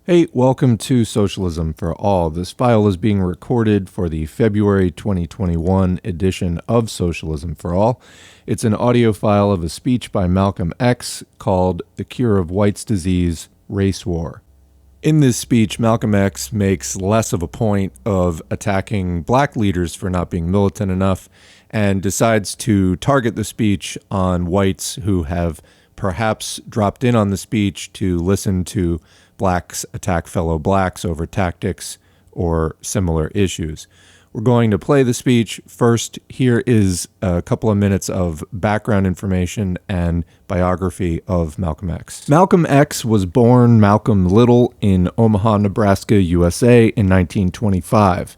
Hey, welcome to Socialism for All. This file is being recorded for the February 2021 edition of Socialism for All. It's an audio file of a speech by Malcolm X called The Cure of White's Disease, Race War. In this speech, Malcolm X makes less of a point of attacking black leaders for not being militant enough and decides to target the speech on whites who have perhaps dropped in on the speech to listen to blacks attack fellow blacks over tactics or similar issues. We're going to play the speech. First, here is a couple of minutes of background information and biography of Malcolm X. Malcolm X was born Malcolm Little in Omaha, Nebraska, USA in 1925.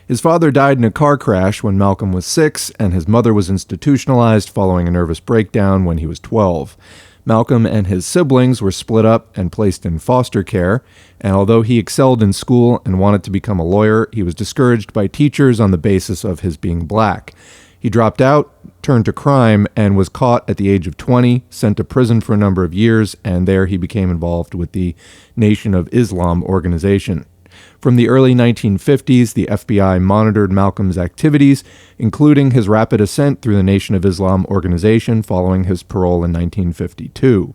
His father died in a car crash when Malcolm was 6, and his mother was institutionalized following a nervous breakdown when he was 12. Malcolm and his siblings were split up and placed in foster care, and although he excelled in school and wanted to become a lawyer, he was discouraged by teachers on the basis of his being black. He dropped out, turned to crime, and was caught at the age of 20, sent to prison for a number of years, and there he became involved with the Nation of Islam organization. From the early 1950s, the FBI monitored Malcolm's activities, including his rapid ascent through the Nation of Islam organization following his parole in 1952.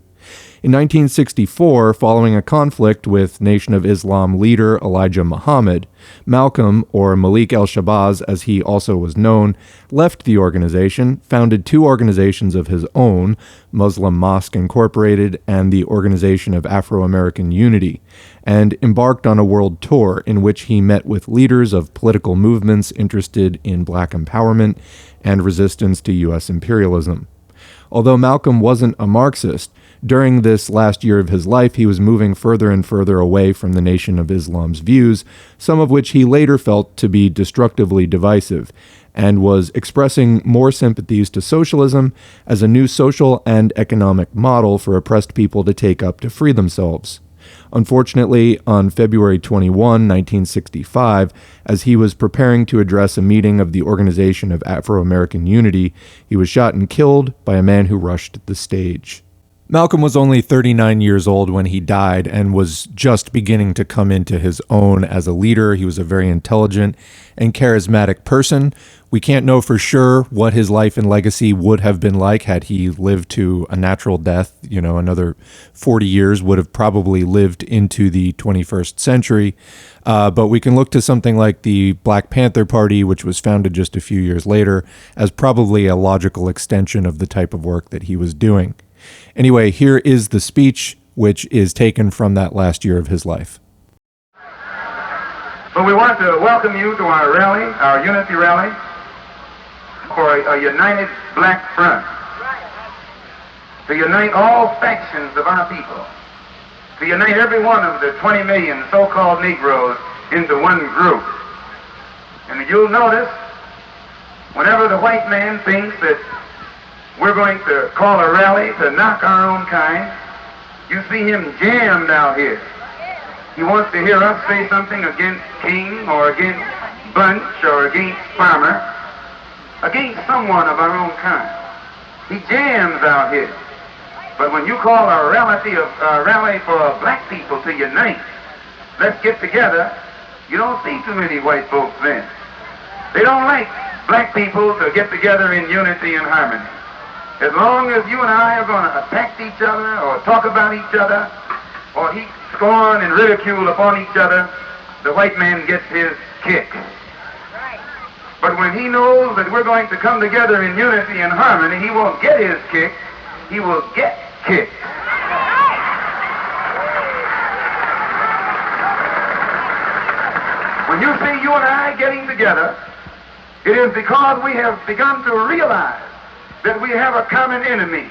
In 1964, following a conflict with Nation of Islam leader Elijah Muhammad, Malcolm, or Malik el-Shabazz as he also was known, left the organization, founded two organizations of his own, Muslim Mosque Incorporated and the Organization of Afro-American Unity, and embarked on a world tour in which he met with leaders of political movements interested in black empowerment and resistance to U.S. imperialism. Although Malcolm wasn't a Marxist, during this last year of his life, he was moving further and further away from the Nation of Islam's views, some of which he later felt to be destructively divisive, and was expressing more sympathies to socialism as a new social and economic model for oppressed people to take up to free themselves. Unfortunately, on February 21, 1965, as he was preparing to address a meeting of the Organization of Afro-American Unity, he was shot and killed by a man who rushed the stage. Malcolm was only 39 years old when he died and was just beginning to come into his own as a leader. He was a very intelligent and charismatic person. We can't know for sure what his life and legacy would have been like had he lived to a natural death. Another 40 years would have probably lived into the 21st century. But we can look to something like the Black Panther Party, which was founded just a few years later, as probably a logical extension of the type of work that he was doing. Anyway, here is the speech, which is taken from that last year of his life. But we want to welcome you to our rally, our unity rally, for a united black front, to unite all factions of our people, to unite every one of the 20 million so-called Negroes into one group. And you'll notice, whenever the white man thinks that we're going to call a rally to knock our own kind, you see him jammed out here. He wants to hear us say something against King or against Bunch or against Farmer, against someone of our own kind. He jams out here. But when you call a rally for black people to unite, let's get together, you don't see too many white folks then. They don't like black people to get together in unity and harmony. As long as you and I are going to attack each other or talk about each other or heap scorn and ridicule upon each other, the white man gets his kick. But when he knows that we're going to come together in unity and harmony, he won't get his kick, he will get kicked. When you see you and I getting together, it is because we have begun to realize that we have a common enemy.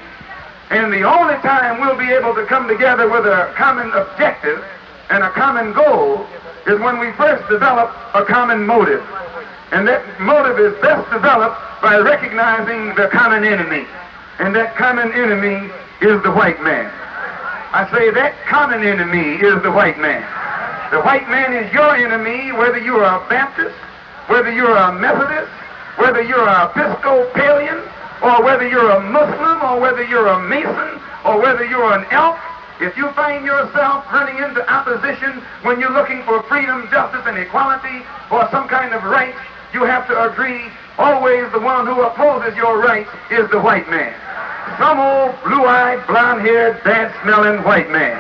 And the only time we'll be able to come together with a common objective and a common goal is when we first develop a common motive. And that motive is best developed by recognizing the common enemy. And that common enemy is the white man. I say that common enemy is the white man. The white man is your enemy, whether you are a Baptist, whether you're a Methodist, whether you're an Episcopalian, or whether you're a Muslim, or whether you're a Mason, or whether you're an elk. If you find yourself running into opposition when you're looking for freedom, justice, and equality, or some kind of rights, you have to agree always the one who opposes your rights is the white man. Some old blue-eyed, blonde-haired, bad-smelling white man.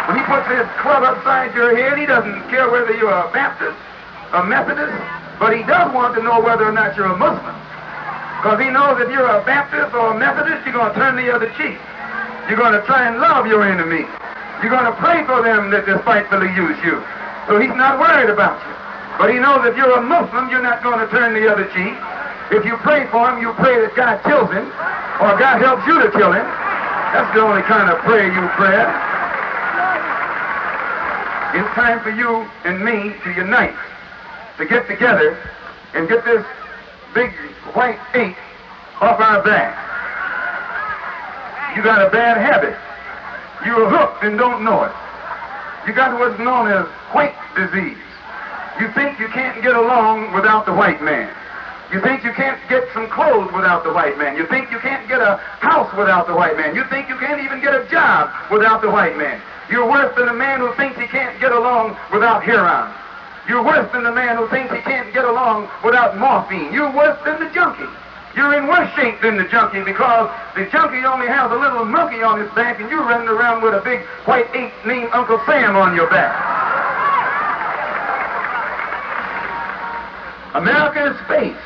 When he puts his club upside your head, he doesn't care whether you're a Baptist, a Methodist, but he does want to know whether or not you're a Muslim. Because he knows if you're a Baptist or a Methodist, you're going to turn the other cheek. You're going to try and love your enemy. You're going to pray for them that despitefully use you. So he's not worried about you. But he knows if you're a Muslim, you're not going to turn the other cheek. If you pray for him, you pray that God kills him, or God helps you to kill him. That's the only kind of prayer you pray. It's time for you and me to unite, to get together and get this big white ape off our back. You got a bad habit. You're hooked and don't know it. You got what's known as white disease. You think you can't get along without the white man. You think you can't get some clothes without the white man. You think you can't get a house without the white man. You think you can't even get a job without the white man. You're worse than a man who thinks he can't get along without heroin. You're worse than the man who thinks he can't get along without morphine. You're worse than the junkie. You're in worse shape than the junkie because the junkie only has a little monkey on his back and you're running around with a big white ape named Uncle Sam on your back. America is faced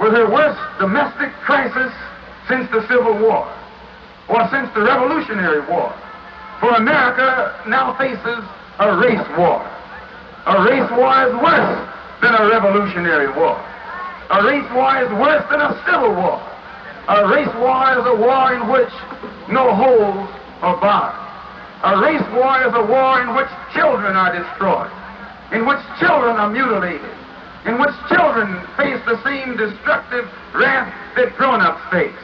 with her worst domestic crisis since the Civil War, or since the Revolutionary War. For America now faces a race war. A race war is worse than a Revolutionary War. A race war is worse than a civil war. A race war is a war in which no holes are barred. A race war is a war in which children are destroyed, in which children are mutilated, in which children face the same destructive wrath that grown-ups face.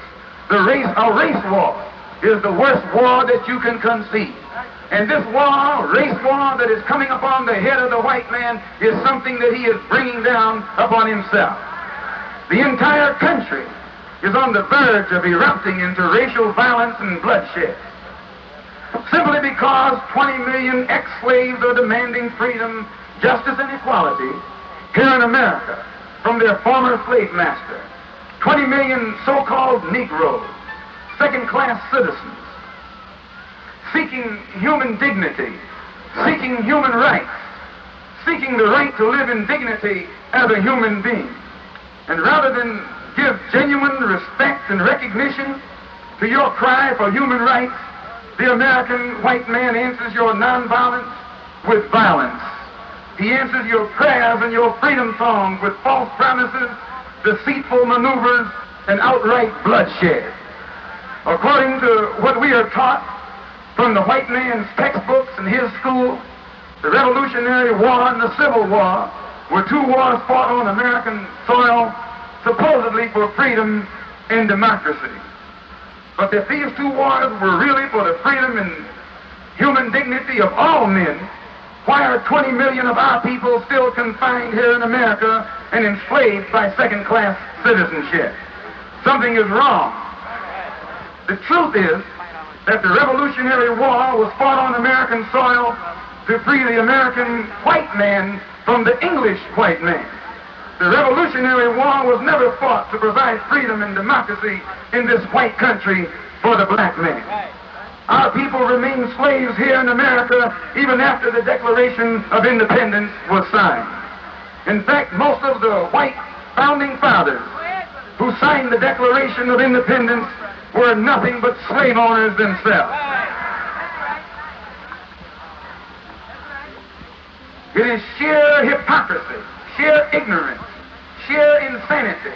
A race war is the worst war that you can conceive. And this war, race war that is coming upon the head of the white man is something that he is bringing down upon himself. The entire country is on the verge of erupting into racial violence and bloodshed. Simply because 20 million ex-slaves are demanding freedom, justice, and equality here in America from their former slave master. 20 million so-called Negroes, second-class citizens, seeking human dignity, seeking human rights, seeking the right to live in dignity as a human being. And rather than give genuine respect and recognition to your cry for human rights, the American white man answers your nonviolence with violence. He answers your prayers and your freedom songs with false promises, deceitful maneuvers, and outright bloodshed. According to what we are taught from the white man's textbooks in his school, the Revolutionary War and the Civil War were two wars fought on American soil, supposedly for freedom and democracy. But if these two wars were really for the freedom and human dignity of all men, why are 20 million of our people still confined here in America and enslaved by second-class citizenship? Something is wrong. The truth is that the Revolutionary War was fought on American soil to free the American white man from the English white man. The Revolutionary War was never fought to provide freedom and democracy in this white country for the black man. Our people remain slaves here in America even after the Declaration of Independence was signed. In fact, most of the white founding fathers who signed the Declaration of Independence were nothing but slave owners themselves. It is sheer hypocrisy, sheer ignorance, sheer insanity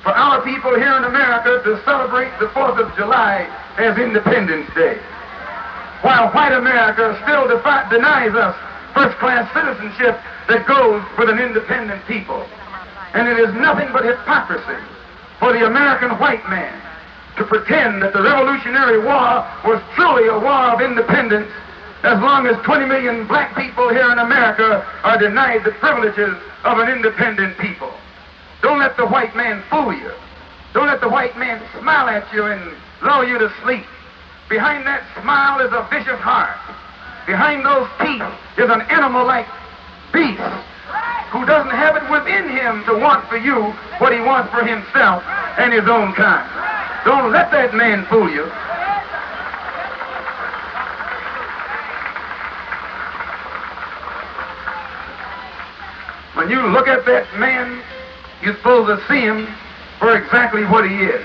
for our people here in America to celebrate the 4th of July as Independence Day, while white America still denies us first-class citizenship that goes with an independent people. And it is nothing but hypocrisy for the American white man to pretend that the Revolutionary War was truly a war of independence as long as 20 million black people here in America are denied the privileges of an independent people. Don't let the white man fool you. Don't let the white man smile at you and lull you to sleep. Behind that smile is a vicious heart. Behind those teeth is an animal-like beast who doesn't have it within him to want for you what he wants for himself and his own kind. Don't let that man fool you. When you look at that man, you're supposed to see him for exactly what he is.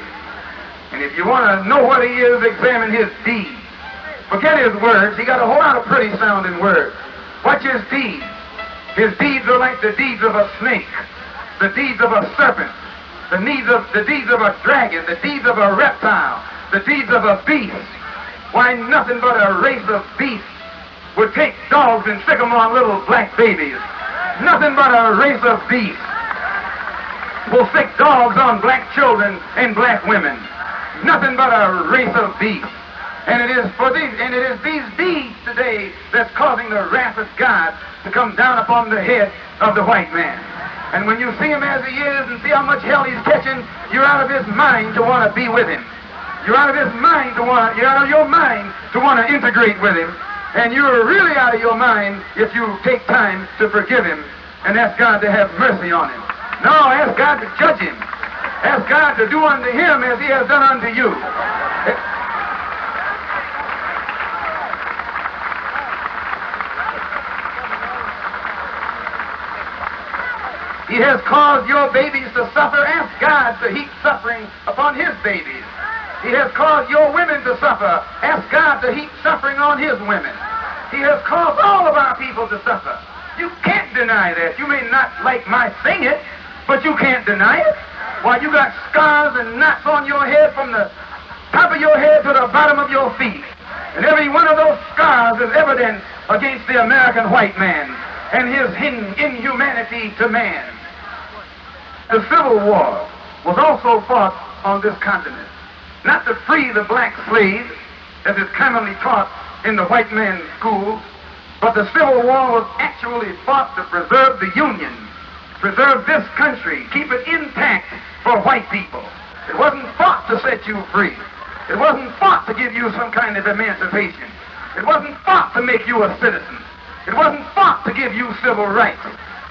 And if you want to know what he is, examine his deeds. Forget his words. He got a whole lot of pretty sounding words. Watch his deeds. His deeds are like the deeds of a snake, the deeds of a serpent, the deeds of a dragon, the deeds of a reptile, the deeds of a beast. Why, nothing but a race of beasts would take dogs and stick them on little black babies. Nothing but a race of beasts will stick dogs on black children and black women. Nothing but a race of beasts. And it is these deeds today that's causing the wrath of God to come down upon the head of the white man. And when you see him as he is and see how much hell he's catching, you're out of his mind to want to be with him. You're out of your mind to want to integrate with him. And you're really out of your mind if you take time to forgive him and ask God to have mercy on him. No, ask God to judge him. Ask God to do unto him as he has done unto you. He has caused your babies to suffer. Ask God to heap suffering upon his babies. He has caused your women to suffer. Ask God to heap suffering on his women. He has caused all of our people to suffer. You can't deny that. You may not like my saying it, but you can't deny it. Why, you got scars and knots on your head from the top of your head to the bottom of your feet. And every one of those scars is evidence against the American white man and his inhumanity to man. The Civil War was also fought on this continent, not to free the black slaves, as is commonly taught in the white man's schools, but the Civil War was actually fought to preserve the Union, preserve this country, keep it intact for white people. It wasn't fought to set you free. It wasn't fought to give you some kind of emancipation. It wasn't fought to make you a citizen. It wasn't fought to give you civil rights.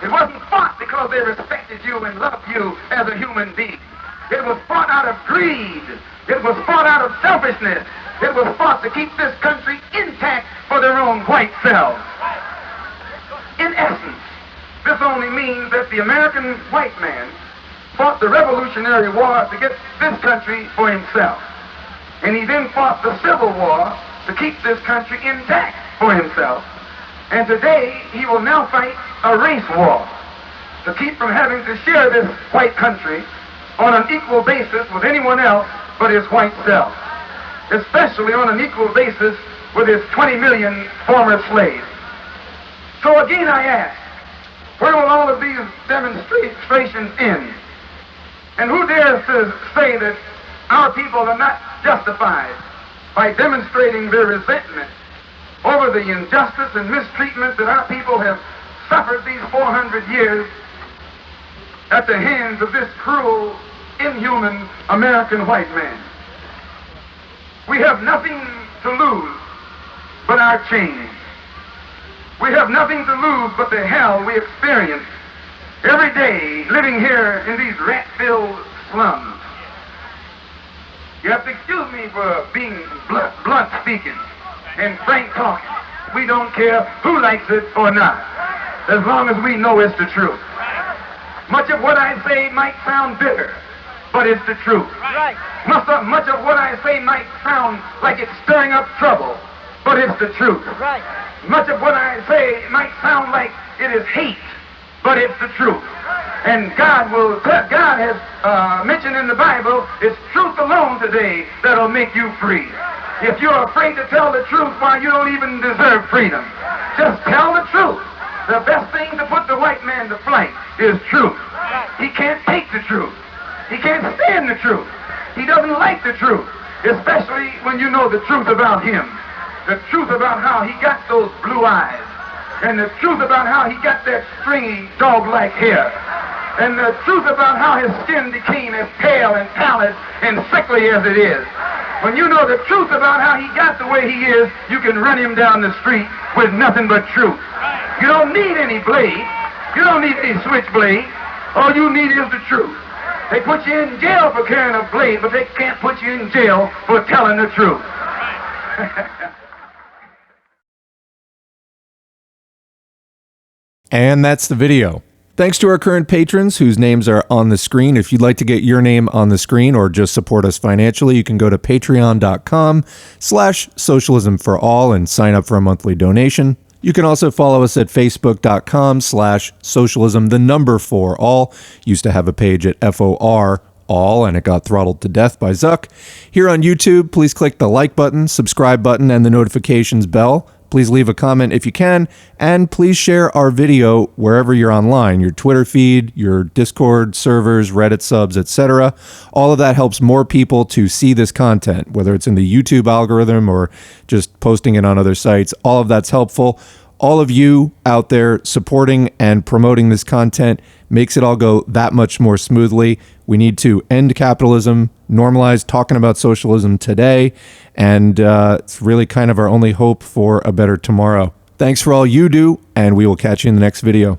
It wasn't fought because they respected you and loved you as a human being. It was fought out of greed. It was fought out of selfishness. It was fought to keep this country intact for their own white selves. In essence, this only means that the American white man fought the Revolutionary War to get this country for himself. And he then fought the Civil War to keep this country intact for himself. And today, he will now fight a race war to keep from having to share this white country on an equal basis with anyone else but his white self, especially on an equal basis with his 20 million former slaves. So again I ask, where will all of these demonstrations end? And who dares to say that our people are not justified by demonstrating their resentment over the injustice and mistreatment that our people have suffered these 400 years at the hands of this cruel, inhuman American white man? We have nothing to lose but our chains. We have nothing to lose but the hell we experience every day living here in these rat-filled slums. You have to excuse me for being blunt speaking and frank talking. We don't care who likes it or not, as long as we know it's the truth. Much of what I say might sound bitter, but it's the truth. Right. Much of what I say might sound like it's stirring up trouble, but it's the truth. Right. Much of what I say might sound like it is hate, but it's the truth. And God has mentioned in the Bible, it's truth alone today that'll make you free. If you're afraid to tell the truth, why, you don't even deserve freedom. Just tell the truth. The best thing to put the white man to flight is truth. He can't take the truth. He can't stand the truth. He doesn't like the truth, especially when you know the truth about him. The truth about how he got those blue eyes, and the truth about how he got that stringy dog-like hair, and the truth about how his skin became as pale and pallid and sickly as it is. When you know the truth about how he got the way he is, you can run him down the street with nothing but truth. You don't need any blade. You don't need any switchblade. All you need is the truth. They put you in jail for carrying a blade, but they can't put you in jail for telling the truth. And that's the video. Thanks to our current patrons whose names are on the screen. If you'd like to get your name on the screen or just support us financially, you can go to patreon.com/socialismforall and sign up for a monthly donation. You can also follow us at facebook.com/socialism4all. Used to have a page at FOR all, and it got throttled to death by Zuck. Here on YouTube, please click the like button, subscribe button, and the notifications bell. Please leave a comment if you can, and please share our video wherever you're online, your Twitter feed, your Discord servers, Reddit subs, etc. All of that helps more people to see this content, whether it's in the YouTube algorithm or just posting it on other sites. All of that's helpful. All of you out there supporting and promoting this content makes it all go that much more smoothly. We need to end capitalism, normalize talking about socialism today, and it's really kind of our only hope for a better tomorrow. Thanks for all you do, and we will catch you in the next video.